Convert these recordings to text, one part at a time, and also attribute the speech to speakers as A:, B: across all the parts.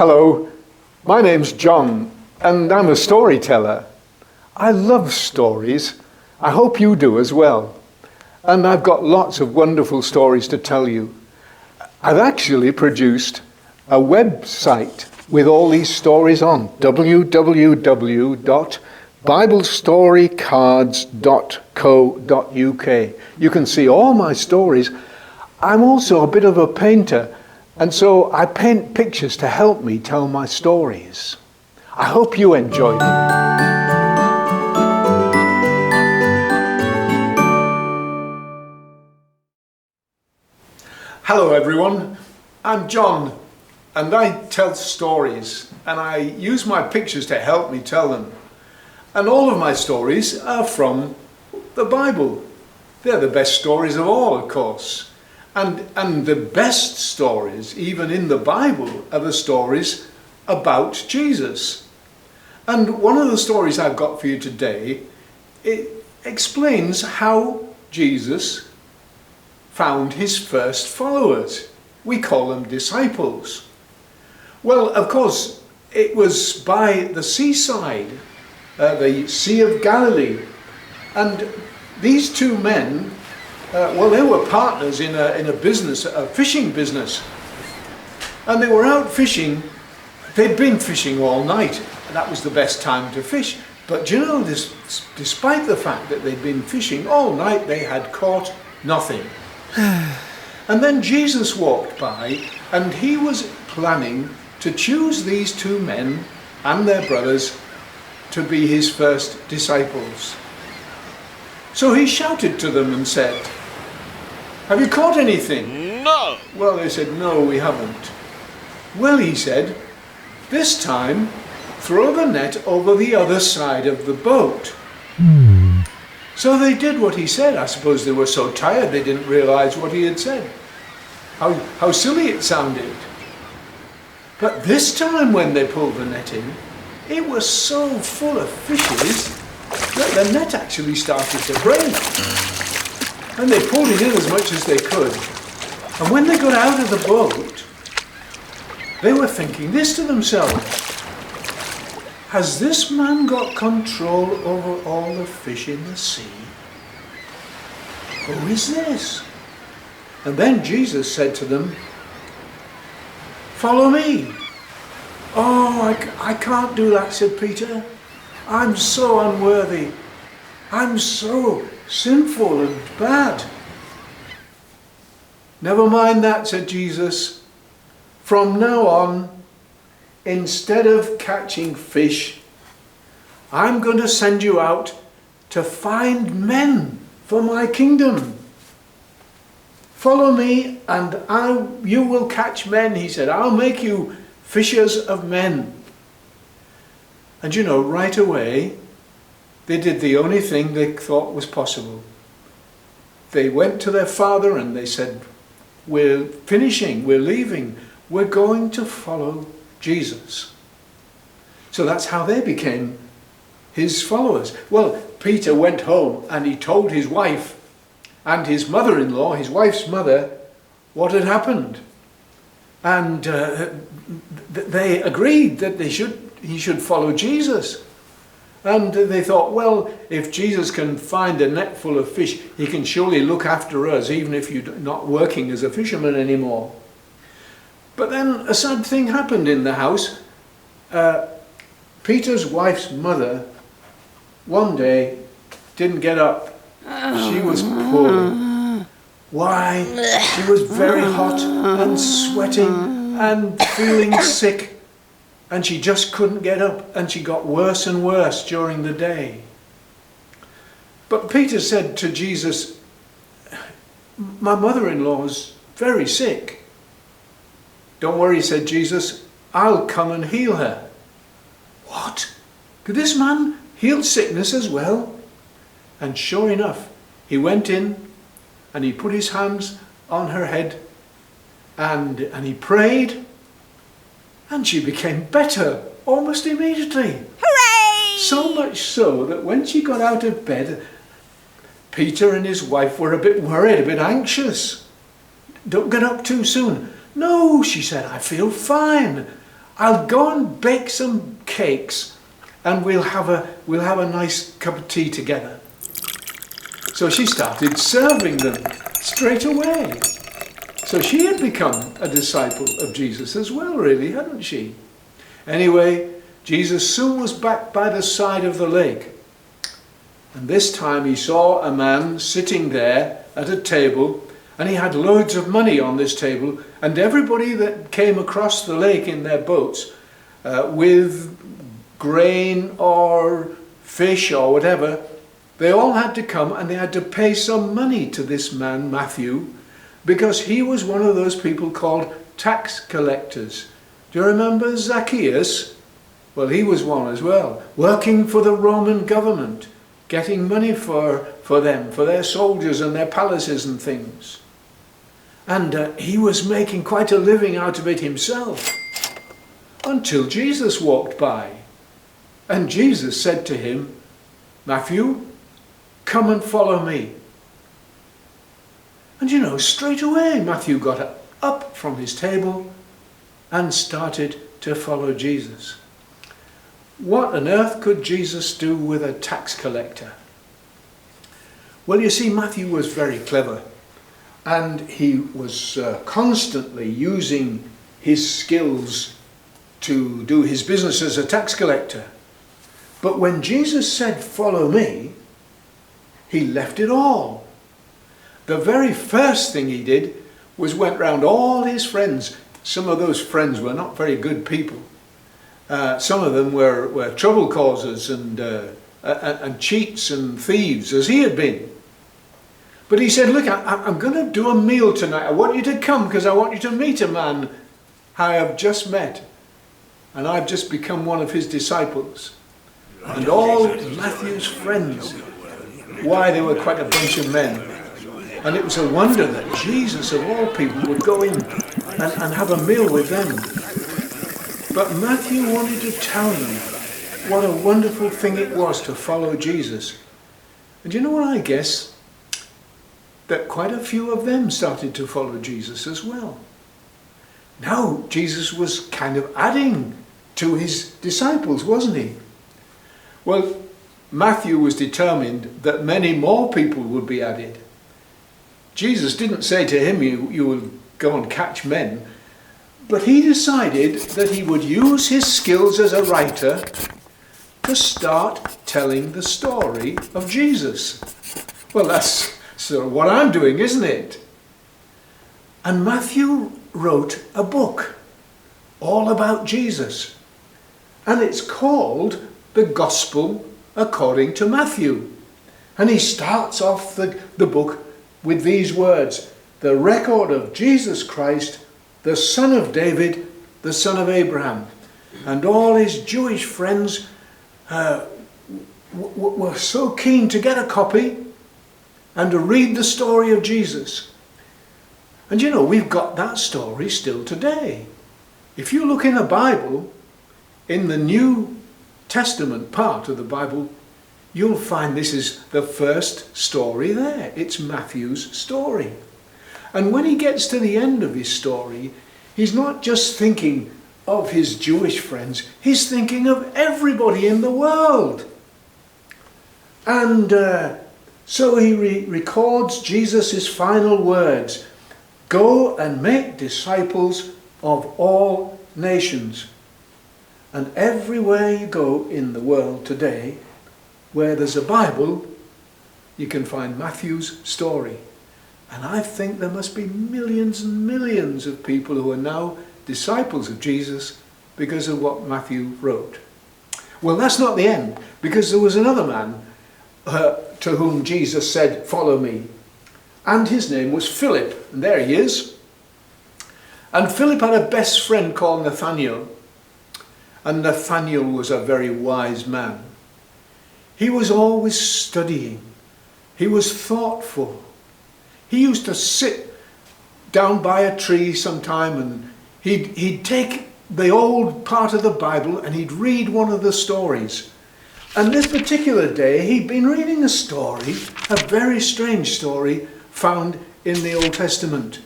A: Hello, my name's John, and I'm a storyteller. I love stories. I hope you do as well. And I've got lots of wonderful stories to tell you. I've actually produced a website with all these stories on, www.biblestorycards.co.uk. You can see all my stories. I'm also a bit of a painter, and so I paint pictures to help me tell my stories. I hope you enjoy them. Hello everyone, I'm John, and I tell stories, and I use my pictures to help me tell them. And all of my stories are from the Bible. They're the best stories of all, of course. And the best stories, even in the Bible, are the stories about Jesus. And one of the stories I've got for you today, it explains how Jesus found his first followers. We call them disciples. Well, of course, it was by the seaside, the Sea of Galilee. And these two men, they were partners in a business, a fishing business. And they were out fishing. They'd been fishing all night. That was the best time to fish. But you know, despite the fact that they'd been fishing all night, they had caught nothing. And then Jesus walked by, and he was planning to choose these two men and their brothers to be his first disciples. So he shouted to them and said, "Have you caught anything?"
B: No.
A: Well, they said, "No, we haven't." Well, he said, "This time, throw the net over the other side of the boat." So they did what he said. I suppose they were so tired they didn't realize what he had said. How silly it sounded. But this time when they pulled the net in, it was so full of fishes that the net actually started to break. And they pulled it in as much as they could. And when they got out of the boat, they were thinking this to themselves: has this man got control over all the fish in the sea? Who is this? And then Jesus said to them, "Follow me." "Oh, I can't do that," said Peter. "I'm so unworthy. I'm so sinful and bad." "Never mind that," said Jesus. "From now on, instead of catching fish, I'm going to send you out to find men for my kingdom. Follow me and you will catch men," he said. "I'll make you fishers of men." And you know, right away, they did the only thing they thought was possible. They went to their father and they said, "We're finishing, we're leaving, we're going to follow Jesus." So that's how they became his followers. Well, Peter went home and he told his wife and his mother-in-law, his wife's mother, what had happened. And they agreed that he should follow Jesus. And they thought, well, if Jesus can find a net full of fish, he can surely look after us, even if you're not working as a fisherman anymore. But then a sad thing happened in the house. Peter's wife's mother one day didn't get up. She was poorly. Why? She was very hot and sweating and feeling sick, and she just couldn't get up, and she got worse and worse during the day. But Peter said to Jesus, "My mother-in-law's very sick." "Don't worry," said Jesus, "I'll come and heal her." What? Could this man heal sickness as well? And sure enough, he went in and he put his hands on her head and he prayed, and she became better almost immediately.
B: Hooray!
A: So much so that when she got out of bed, Peter and his wife were a bit worried, a bit anxious. "Don't get up too soon." "No," she said, "I feel fine. I'll go and bake some cakes and we'll have a nice cup of tea together. So she started serving them straight away. So she had become a disciple of Jesus as well, really, hadn't she? Anyway, Jesus soon was back by the side of the lake. And this time he saw a man sitting there at a table, and he had loads of money on this table, and everybody that came across the lake in their boats with grain or fish or whatever, they all had to come and they had to pay some money to this man, Matthew, because he was one of those people called tax collectors. Do you remember Zacchaeus? Well, he was one as well, working for the Roman government, getting money for them, for their soldiers and their palaces and things. And he was making quite a living out of it himself, until Jesus walked by. And Jesus said to him, Matthew, come and follow me. And you know, straight away Matthew got up from his table and started to follow Jesus. What on earth could Jesus do with a tax collector? Well, you see, Matthew was very clever, and he was constantly using his skills to do his business as a tax collector. But when Jesus said, follow me, he left it all. The very first thing he did was went round all his friends. Some of those friends were not very good people. Some of them were trouble causers and cheats and thieves, as he had been. But he said, look, I'm going to do a meal tonight. I want you to come because I want you to meet a man I have just met. And I've just become one of his disciples. And all Matthew's friends, why, they were quite a bunch of men. And it was a wonder that Jesus, of all people, would go in and have a meal with them. But Matthew wanted to tell them what a wonderful thing it was to follow Jesus. And you know what I guess? That quite a few of them started to follow Jesus as well. Now Jesus was kind of adding to his disciples, wasn't he? Well, Matthew was determined that many more people would be added. Jesus didn't say to him, you will go and catch men. But he decided that he would use his skills as a writer to start telling the story of Jesus. Well, that's sort of what I'm doing, isn't it? And Matthew wrote a book all about Jesus. And it's called The Gospel According to Matthew. And he starts off the book with these words: the record of Jesus Christ, the son of David, the son of Abraham. And all his Jewish friends were so keen to get a copy and to read the story of Jesus. And you know, we've got that story still today. If you look in the Bible, in the New Testament part of the Bible, you'll find this is the first story there. It's Matthew's story. And when he gets to the end of his story, he's not just thinking of his Jewish friends, he's thinking of everybody in the world. And so he records Jesus' final words: go and make disciples of all nations. And everywhere you go in the world today, where there's a Bible, you can find Matthew's story. And I think there must be millions and millions of people who are now disciples of Jesus because of what Matthew wrote. Well, that's not the end, because there was another man to whom Jesus said, follow me. And his name was Philip. And there he is. And Philip had a best friend called Nathaniel. And Nathaniel was a very wise man. He was always studying. He was thoughtful. He used to sit down by a tree sometime and he'd take the old part of the Bible and he'd read one of the stories. And this particular day he'd been reading a story, a very strange story found in the Old Testament.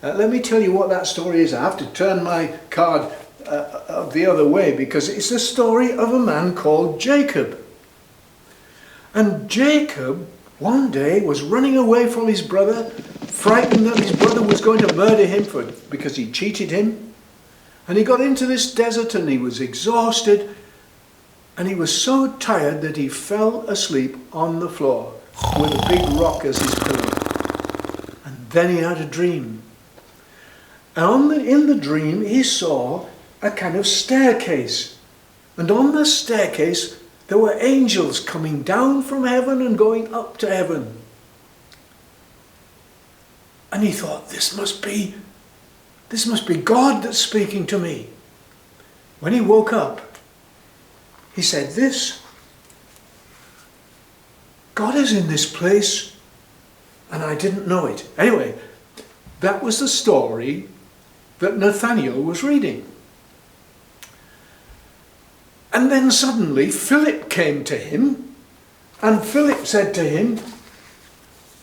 A: Let me tell you what that story is. I have to turn my card the other way, because it's the story of a man called Jacob. And Jacob one day was running away from his brother, frightened that his brother was going to murder him because he cheated him. And he got into this desert and he was exhausted, and he was so tired that he fell asleep on the floor with a big rock as his pillow. And then he had a dream. And in the dream he saw a kind of staircase. And on the staircase there were angels coming down from heaven and going up to heaven. And he thought, this must be God that's speaking to me. When he woke up, he said, God is in this place, and I didn't know it. Anyway, that was the story that Nathaniel was reading. And then suddenly Philip came to him, and Philip said to him,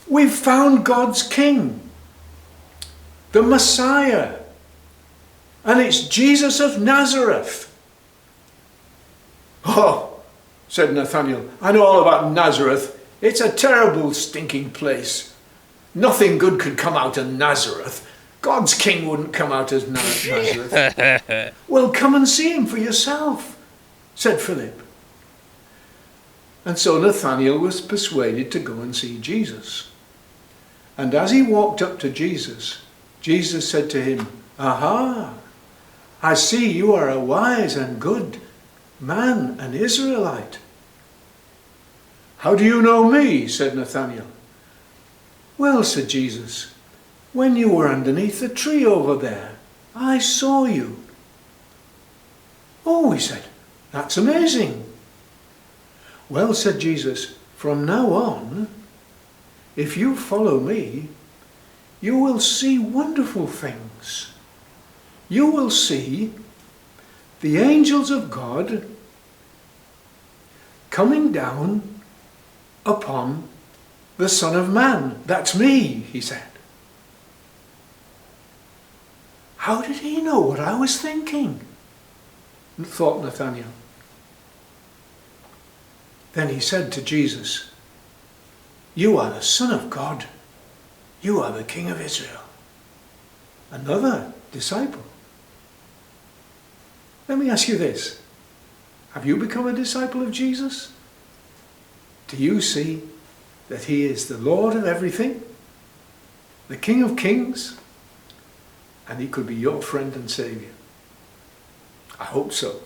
A: we've found God's King, the Messiah, and it's Jesus of Nazareth. Oh, said Nathaniel, I know all about Nazareth. It's a terrible stinking place. Nothing good could come out of Nazareth. God's King wouldn't come out of Nazareth. Well, come and see him for yourself, said Philip. And so Nathaniel was persuaded to go and see Jesus. And as he walked up to Jesus, Jesus said to him, aha, I see you are a wise and good man, an Israelite. How do you know me? Said Nathanael. Well, said Jesus, when you were underneath the tree over there, I saw you. Oh, he said, that's amazing. Well, said Jesus, from now on, if you follow me, you will see wonderful things. You will see the angels of God coming down upon the Son of Man. That's me, he said. How did he know what I was thinking? Thought Nathanael. Then he said to Jesus, you are the Son of God. You are the King of Israel. Another disciple. Let me ask you this. Have you become a disciple of Jesus? Do you see that he is the Lord of everything, the King of Kings, and he could be your friend and Saviour? I hope so.